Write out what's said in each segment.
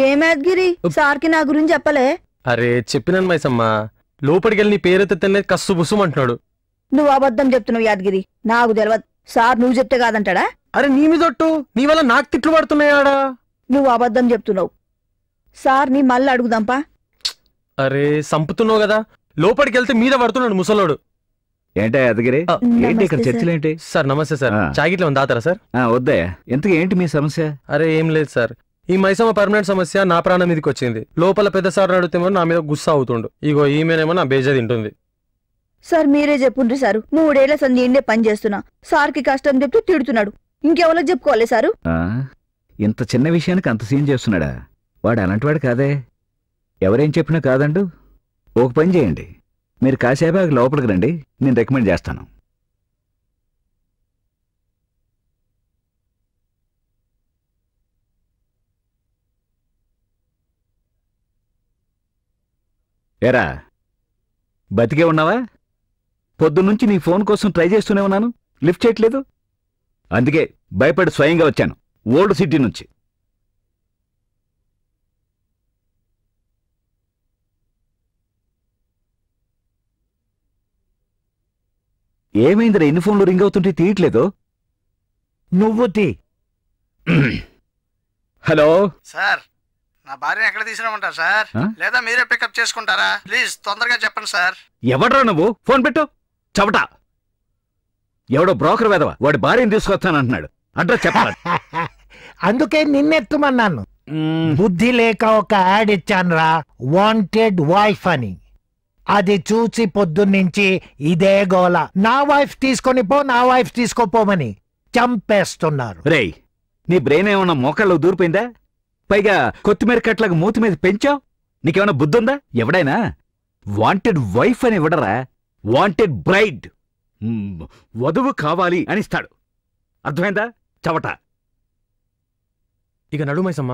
ఏమేద్గిరి సార్కి నా గురించి చెప్పలే? అరే చెప్పినాను మైసమ్మ, లోపలికెళ్ళి నీ పేరెత్తే కస్సు బుస్సు అంటున్నాడు. నువ్వు అబద్ధం చెప్తున్నావు యాదగిరి, నాకు తెలియదు. సార్ నువ్వు చెప్తే కాదంటాడా? అరే నీ మీదొట్టు, నీ వల్ల నాకు తిట్లు పడుతున్నాయాడా? నువ్వు అబద్ధం చెప్తున్నావు. సార్ నీ మళ్ళీ అడుగుదాంపా. అరే సంపుతున్నావు కదా, లోపలికెళ్తే మీద పడుతున్నాడు ముసలోడు. ఏంటా యాదగిరి, ఏంటి ఇక్కడ చర్చలేంటి? సార్ నమస్తే సార్, చాగిట్లో దాతారా సార్? వద్దా, ఎంతకు ఏంటి మీ సమస్య? అరే ఏం లేదు సార్, ఈ మైసమ్మ పర్మనెంట్ సమస్య నా ప్రాణం మీదకి వచ్చింది. లోపల పెద్ద సార్ అడిగితేమో నా మీద గుస్సా అవుతుండు. ఇగో ఈమెనేమో నా బేజా తింటుంది. సార్ మీరే చెప్పుండ్రి సారు, 3 ఏళ్ల సంది ఇండే పని చేస్తున్నా. సార్కి కష్టం చెప్తూ తిడుతున్నాడు. ఇంకెవరికి చెప్పుకోవాలి సారు? ఇంత చిన్న విషయానికి అంత సీన్ చేస్తున్నాడా? వాడు అలాంటివాడు కాదే. ఎవరేం చెప్పినా కాదండు. ఒక పని చేయండి, మీరు కాసేపు లోపలికి రండి, నేను రికమెండ్ చేస్తాను. ఏరా బతికే ఉన్నావా? పొద్దున్నుంచి నీ ఫోన్ కోసం ట్రై చేస్తూనే ఉన్నాను, లిఫ్ట్ చేయట్లేదు. అందుకే భయపడి స్వయంగా వచ్చాను ఓల్డ్ సిటీ నుంచి. ఏమైందిరా, ఎన్ని ఫోన్లు రింగ్ అవుతుంటే తీయట్లేదు? నువ్వు తీ. హలో సార్, నా భార్యను ఎక్కడ తీసుకురామంటారు సార్? లేదా మీరే పికప్ చేసుకుంటారా? ప్లీజ్ తొందరగా చెప్పండి సార్. ఎవడ్రా నువ్వు? ఫోన్ పెట్టు. చవట, ఎవడో బ్రోకర్ వేదవా, వాడి భార్యను తీసుకొస్తానంటున్నాడు. అడ్రస్ చెప్పాలి. అందుకే నిన్నెత్తుమన్నాను. బుద్ధి లేక ఒక యాడ్ ఇచ్చానురా, వాంటెడ్ వైఫ్ అని. అది చూసి పొద్దున్నుంచి ఇదే గోల. నా వైఫ్ తీసుకొని పో, నా వైఫ్ తీసుకోపోమని చంపేస్తున్నారు. రేయ్, నీ బ్రెయిన్ ఏమన్నా మోకాళ్ళకు దూరిపోయిందా? పైగా కొత్తిమీర కట్లకు మూతి మీద పెంచావు. నీకేమన్నా బుద్ధుందా? ఎవడైనా వాంటెడ్ వైఫ్ అని ఇవ్వడరా, వాంటెడ్ బ్రైడ్, వధువు కావాలి అనిస్తాడు. అర్థమైందా? చవట. ఇక నడు మైసమ్మ.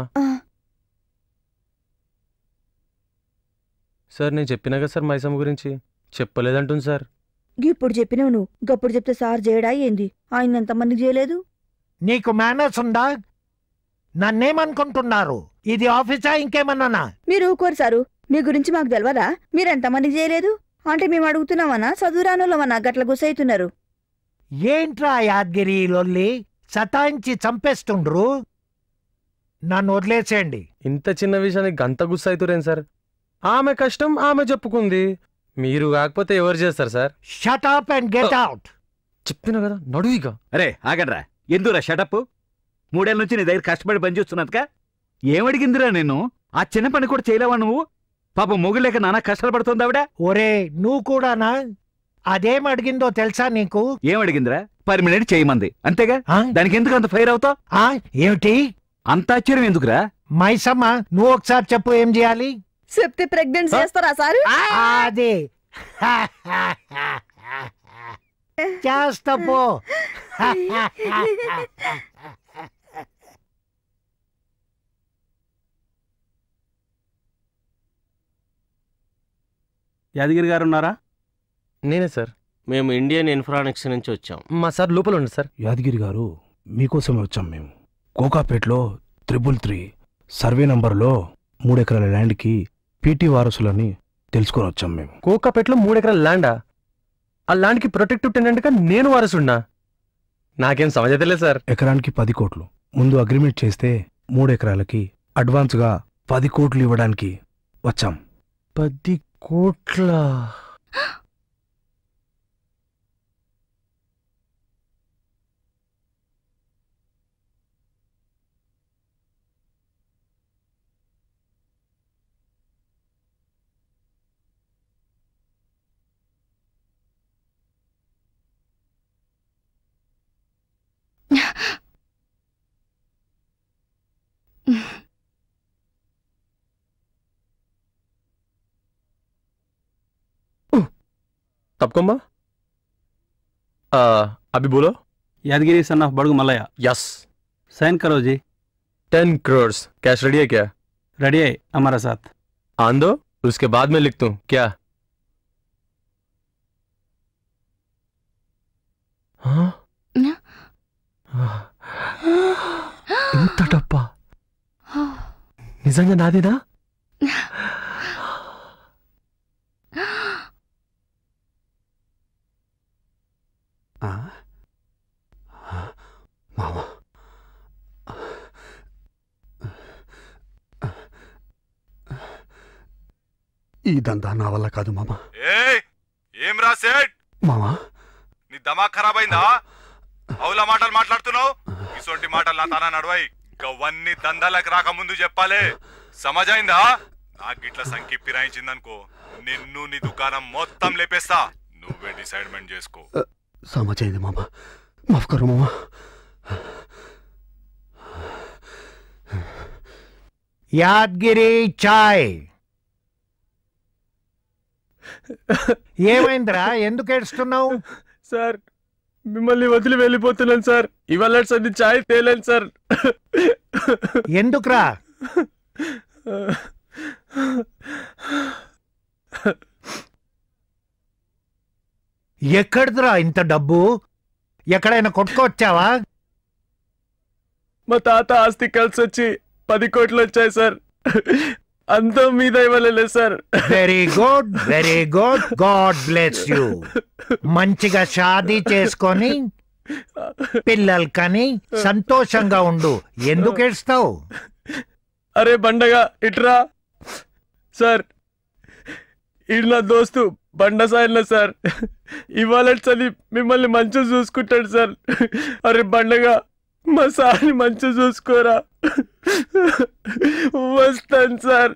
సార్ నేను చెప్పినా కదా సార్ మైసమ్మ గురించి, చెప్పలేదంటుంది సార్. ఇప్పుడు చెప్పినావు నువ్వు, గప్పుడు చెప్తే సార్ చేయడా ఏంది? ఆయన ఎంతమందికి చేయలేదు? నీకు మేనర్స్ ఉందా? నన్నేమనుకుంటున్నారు? ఇది ఆఫీసా ఇంకేమన్నానా? మీరు ఊరుకోరు సారు, మీ గురించి మాకు తెలియదా? మీరెంతమందికి చేయలేదు అంటే మేము అడుగుతున్నామన్నా చదువురానులమన్నా గట్ల గుసైతున్నారు. ఏంట్రా యాద్గిరి లొల్లి? సతాయించి చంపేస్తుండ్రు. నన్ను వదిలేసేయండి. ఇంత చిన్న విషయానికి గంత గుస్స అవుతురేం సార్? ఆమె కష్టం ఆమె చెప్పుకుంది, మీరు కాకపోతే ఎవరు చేస్తారు sir? Shut up and get out. చెప్పినా కదా నడు ఇక. అరే ఆగండ్రా, ఎందురా షటప్? 3 ఏళ్ళ నుంచి నీ దగ్గర కష్టపడి పనిచేస్తున్నదిగా. ఏమడిగిందిరా నేను? ఆ చిన్న పని కూడా చేయలేవా నువ్వు? పాపం మొగులేక నానా కష్టాలు పడుతుంది ఆవిడ. ఒరే నువ్వు కూడానా? అదేం అడిగిందో తెలుసా నీకు? ఏమడిగిందిరా? పర్మినెంట్ చేయమంది, అంతేగా. దానికి ఎందుకు అంత ఫైర్ అవుతావు? ఏమిటి అంత ఆశ్చర్యం ఎందుకురా? మైసమ్మ నువ్వు ఒకసారి చెప్పు, ఏం చేయాలి? చెప్తే ప్రెగ్నెంట్ చేస్తారా సార్? అదే చేస్తా పో. యాదగిరి గారు ఉన్నారా? నేనే సార్. మేము ఇండియన్ ఇన్ఫ్రానిక్స్ నుంచి వచ్చాం. మా సార్ లోపల ఉండి సార్. యాదగిరి గారు మీకోసమే వచ్చాం మేము. కోకాపేట్లో 333 సర్వే నంబర్లో 3 ఎకరాల ల్యాండ్కి పీటీ వారసులని తెలుసుకొని వచ్చాం మేము. కోకాపేట్లో 3 ఎకరాల ల్యాండా? ఆ ల్యాండ్కి ప్రొటెక్టివ్ టెనెంట్గా నేను వారసున్నా? నాకేం సమజలేదు సార్. ఎకరానికి 10 కోట్లు. ముందు అగ్రిమెంట్ చేస్తే 3 ఎకరాలకి అడ్వాన్స్గా 10 కోట్లు ఇవ్వడానికి వచ్చాం. 10 కోట్ల? तपकोम्बा अभी बोलो। यादगिरी सन ऑफ बड़गू मलया। यस। साइन करो जी। 10 करोड़ कैश रेडी है क्या? रेडी है हमारा साथ। आन दो, उसके बाद में लिख दूं क्या? हाँ? ఇంత డబ్బా? నిజంగా నాదేనా? మామా ఈ దందా నా వల్ల కాదు మామా. ఏం రా సేట్ మామా నీ దమాక్ ఖరాబ్ అయిందా? అవుల మాటలు మాట్లాడుతున్నావు. ఇసొంటి మాటలు నా తానా నడవాయి. గవన్నీ దందాలకు రాకముందు చెప్పాలే. సమజైందా? నాకు ఇట్లా సంఖ్య పిరాయించిందనుకో నిన్ను నీ దుకాణం మొత్తం లేపేస్తా. నువ్వే డిసైడ్మెంట్ చేసుకో. సమజైంది మామా, మాఫ్ కరు మామా. యాద్గిరి చాయ్. ఏమైందిరా, ఎందుకు ఏడుస్తున్నావు? సార్ మిమ్మల్ని వదిలి వెళ్ళిపోతున్నాను సార్. ఇవాళ సంది చాయ్ తేలేను సార్. ఎందుకురా? ఎక్కడిదిరా ఇంత డబ్బు? ఎక్కడైనా కొట్టుకొచ్చావా? మా తాత ఆస్తి కలిసి వచ్చి 10 కోట్లు వచ్చాయి సార్. అంతా మీద ఇవ్వలేదు sir. Very good, very good. God bless you. మంచిగా షాదీ చేసుకొని పిల్లలు కని సంతోషంగా ఉండు. ఎందుకు ఏడుస్తావు? అరే బండగా ఇట్రా సార్. ఈడు నా దోస్తు బండ సాయన సార్. ఇవాళ చలి మిమ్మల్ని మంచిగా చూసుకుంటాడు సార్. అరే బండగా మా సార్ని మంచిగా చూసుకోరా. వస్తాను సార్.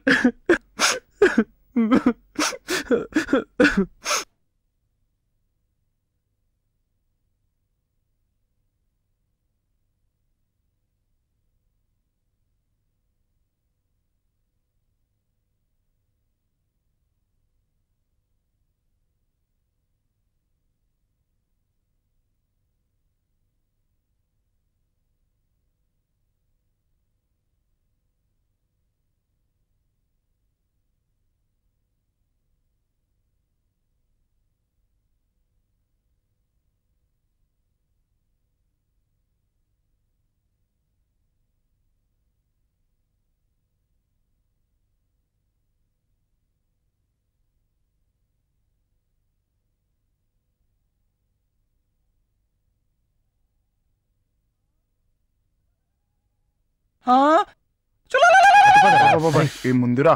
ముందురా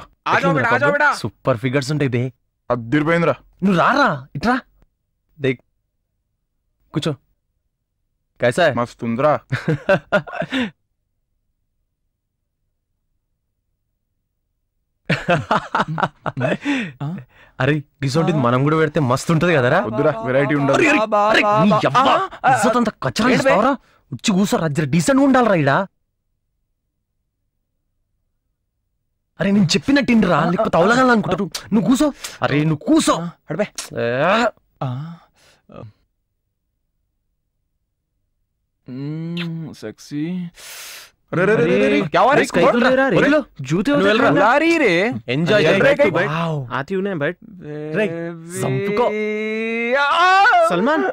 సూపర్ ఫిగర్స్ ఉంటాయి బే. అద్దరిపోయిందిరా. నువ్వు రారా ఇట్రా. దేక్ కూర్చో. కైసా హై? మస్తుందిరా. అరే రిసార్ట్ మనం కూడా పెడితే మస్తు ఉంటది కదరా. వద్దురా, వెరైటీ ఉండదు. అంత కచ్చరా ఇస్తావరా? ఉచ్చి కూర్చోరా, జర డీసెంట్ ఉండాలరా ఇడా. అరే నేను చెప్పినట్టు ఇండిరా, లేకపోతే అవలగాలని అనుకుంటారు. నువ్వు కూసో. అరే నువ్వు కూసో. అడబే సెక్సీ. ఎంజాయ్ సల్మాన్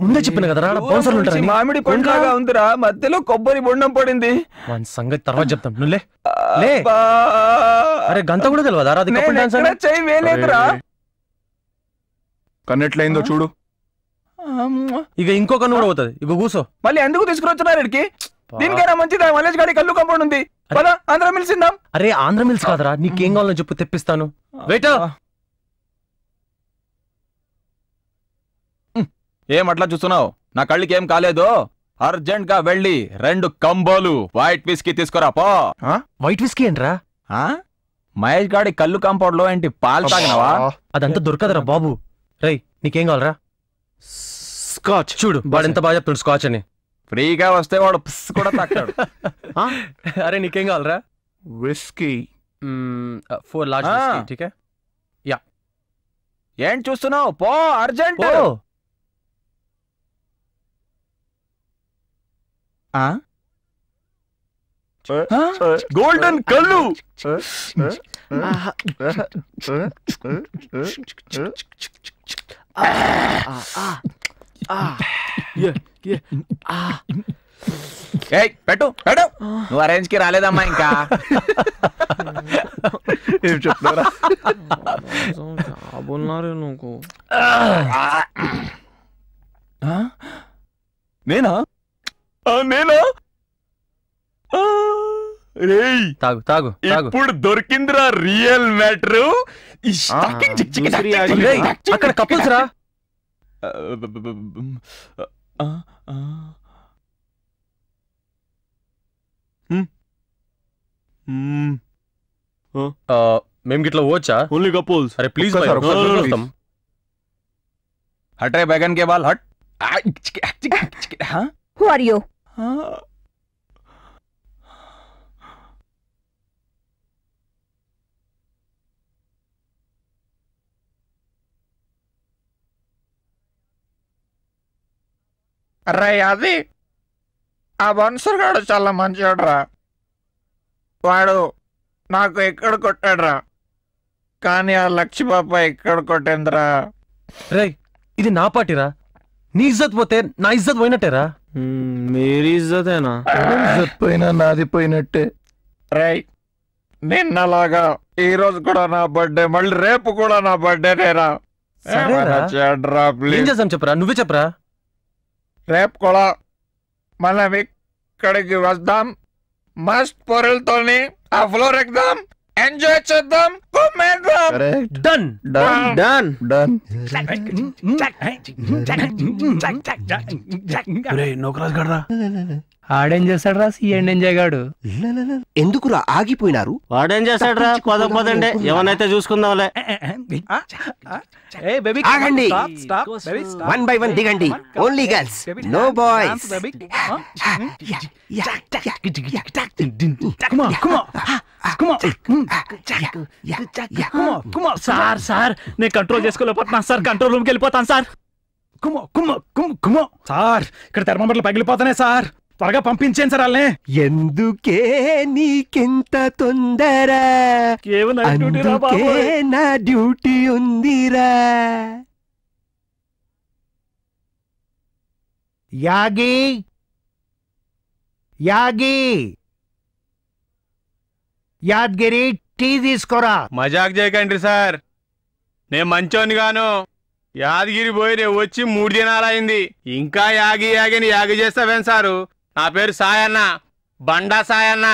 ముందే చెప్పిన కదరా బౌన్సర్లు ఉంటారు. మామిడి పండుగ ఉందిరా, మధ్యలో కొబ్బరి బొండం పడింది. మన సంగతి తర్వాత చెప్తాం. నువ్వు లే. అరే గంత కూడా తెలియదా? అది కపుల్ డాన్స్ అంటే చెయ్యి వేలేదురా. కన్నెట్లయిందో చూడు. ఇక ఇంకో కన్ను కూడా పోతుంది. ఇక కూసో. మళ్ళీ ఎందుకు తీసుకురొచ్చున్నారు ఇక్కడికి? దీనికైనా మంచిదా మలేజ్ గాడి కల్లు కంపౌండ్ ఉంది. ఆంధ్ర మిల్స్ ఇందాం. అరే ఆంధ్ర మిల్స్ కాదరా, నీకేం కావాలో చెప్పు తెప్పిస్తాను. వెయిట్. ఏం అట్లా చూస్తున్నావు? నా కళ్ళకి ఏం కాలేదు. అర్జెంట్ గా వెళ్ళి 2 కంబోలు వైట్ విస్కీ తీసుకురా పో. వైట్ విస్కీ ఏంట్రా? మహేష్ గాడి కళ్ళు కాంపౌండ్ లో ఏంటి పాలు తాగినవా? అదంతా దొరకదరా బాబు. రై నీకేం కావాలరా? స్కాచ్. చూడు వాడు ఎంత బాగా చెప్తాడు స్కాచ్ అని. ఫ్రీగా వస్తే వాడు పిస్ కూడా తాకుతాడు. అరే నీకేం కావాలరా? Whisky 4 large whisky. ठीक है? యా. ఏం చూస్తున్నావు? పో అర్జెంట్. గోల్డెన్ కళ్ళు. ఏయ్ పెట్టు పెట్టు. నువ్వు అరేంజ్ కి రాలేదమ్మా ఇంకా. ఏం చెప్తున్నారా? నేనా నేనా? రేయ్ తాగు తాగు తాగు. ఇప్పుడు దొరికిందిరా రియల్ మ్యాటర్. అక్కడ కపుల్స్ రా. మేము గిట్లా వచ్చా? Only couples. అరే ప్లీజ్ हट रे बैगन के बाल हट. Who are you? అరే అది ఆ బన్సర్ గాడు చాలా మంచివాడురా. వాడు నాకు ఎక్కడ కొట్టాడురా, కానీ ఆ లక్ష్మీపాప ఎక్కడ కొట్టిందిరా. రే ఇది నా పార్టీరా. నీ ఇజ్జత్ పోతే నా ఇజ్జత్ పోయినట్టేరా. మేరీ ఇజ్జతేనా? ఇజ్జత్ పోయినా నాది పోయినట్టే. రై నిన్నలాగా ఈ రోజు కూడా నా బర్త్డే, మళ్ళీ రేపు కూడా నా బర్త్డేనేరా. ఏం చేద్దాం చెప్పరా, నువ్వే చెప్పరా. రేపు కూడా మనం ఇక్కడికి వద్దాం, మస్ట్ పొరలతోని ఆ ఫ్లోర్ ఎక్కుదాం, ఎంజాయ్ చేద్దాం, కుమ్మేద్దాం. Done done done. నోకరాజు గడ్రా ఆడేం చేస్తాడు రా సీఎండ్ ఎంజాయ్ గాడు. ఎందుకురా ఆగిపోయినారు? వాడేం చేస్తాడు రా, పదండి ఏమనైతే చూసుకుందాంలే. ఆగండి, 1 by 1 దిగండి. Only girls, no boys. Sir sir నేను కంట్రోల్ చేసుకోలేకపోతున్నా సార్. కంట్రోల్ రూమ్కి వెళ్ళిపోతాను సార్. సార్ ఇక్కడ థర్మామీటర్లు పగిలిపోతున్నాయి సార్. త్వరగా పంపించేయండి సార్ వాళ్ళని. ఎందుకే నీకెంత తొందర? అందుకే నా డ్యూటీ ఉందిరా. యాగి యాగి యాద్గిరి టీ తీసుకోరా. మజాక్ చేయకండి సార్, నేను మంచోని గాను. యాదగిరి పోయి నేను వచ్చి 3 దినాలైంది. ఇంకా యాగి యాగిని యాగి చేస్తావేం సారు? నా పేరు సాయన్న, బండా సాయన్న.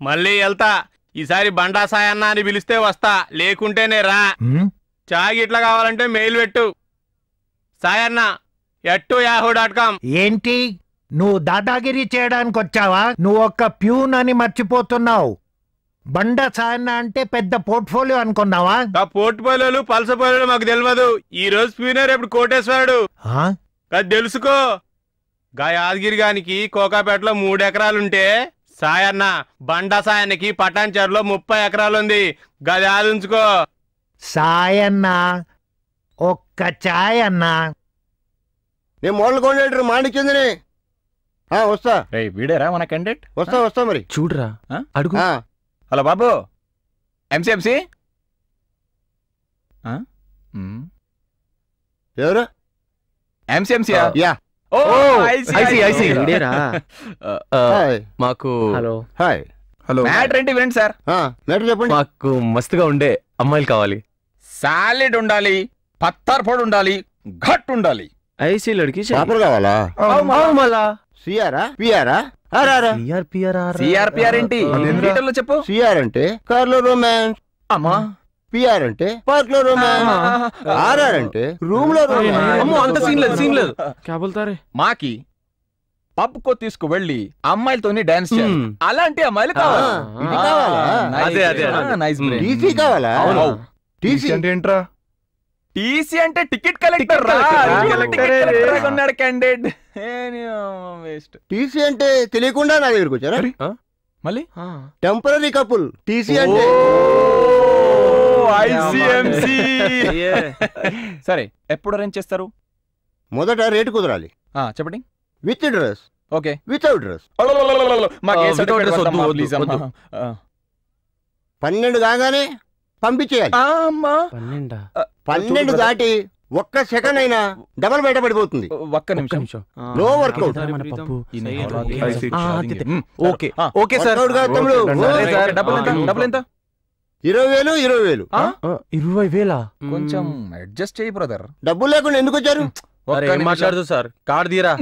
మళ్ళీ వెళ్తా. ఈసారి బండా సాయన్న అని పిలిస్తే వస్తా, లేకుంటేనే రా. చాయ్ ఇట్లా కావాలంటే మెయిల్ పెట్టు, sayanna@yahoo.com. ఏంటి నువ్వు దాదాగిరి చేయడానికి వచ్చావా? నువ్వు ఒక్క ప్యూన్ అని మర్చిపోతున్నావు. బండ సాయన్న అంటే పెద్ద పోర్ట్ఫోలియో అనుకున్నావా? ఆ పోర్ట్ఫోలియోలు పల్సపోలియోలు మాకు తెలియదు. ఈ రోజు స్పీనర్ ఎప్పుడు కోటేశ్వరుడు అది తెలుసుకో. గా యాదగిరి గానికి కోకాపేటలో 3 ఎకరాలుంటే సాయన్న బండా సాయన్నకి పటాన్చెరులో 30 ఎకరాలుంది. గది ఆదుంచుకో. సాయన్న ఒక్క చాయ్ అన్నా. నేను మోడల్ కోఆర్డినేటర్ మాణిక్యందని. వస్తా. వీడేరా మన క్యాండిడేట్? వస్తా మరి. చూడరా అడుగు. హలో బాబు, ఎంసీఎంసీ ఎవరు? ఎంసీఎంసీ. యా. మాకు హాయ్. హలో మ్యాటర్ ఏంటి వినండి సార్. మ్యాటర్ చెప్పండి. మాకు మస్తుగా ఉండే అమ్మాయిలు కావాలి. సాలిడ్ ఉండాలి, పత్తర్ పొడి ఉండాలి, ఘట్ ఉండాలి. ఐసీ లడికి పాపలు కావాలా? సిఆరా పిఆరా? సిఆర్పిఆర్ ఏంటి డీటెయిల్లో చెప్పు. సిఆర్ అంటే కార్ లో రొమాన్స్, అమ్మా. పిఆర్ అంటే పార్క్ లో రొమాన్స్, ఆర్ఆర్ అంటే రూమ్ లో రొమాన్స్. అంత సీన్ లేదు. మాకి పబ్ కో తీసుకువెళ్ళి అమ్మాయిలతోని డాన్స్ చేయాలి. అలాంటి అమ్మాయిలు కావాలి. టీసీ కావాలా? టీసీ అంటే ఏంట్రా? టీసీ అంటే టికెట్ కలెక్టర్. ఉన్నాడు క్యాండిడేట్. టీసీ అంటే తెలియకుండా నా దగ్గరకు వచ్చారా? మళ్ళీ టెంపరీ కపుల్ టీసీ అంటే. సరే ఎప్పుడు అరేంజ్ చేస్తారు? మొదట రేటు కుదరాలి. చెప్పండి. With dress, okay. Without dress. 12 కాగానే పంపించేయాలి. 12 దాటి ఒక్క సెకండ్ అయినా డబల్ బయట పడిపోతుంది. ఒక్క నిమిషం. No workout. Okay okay sir. తమ్ముడు 20,000 20,000 20,000 కొంచెం అడ్జస్ట్ చేయి బ్రదర్. డబ్బులు లేకుండా ఎందుకు వచ్చారు? మాట్లాడదు సార్, కార్డు తీరా.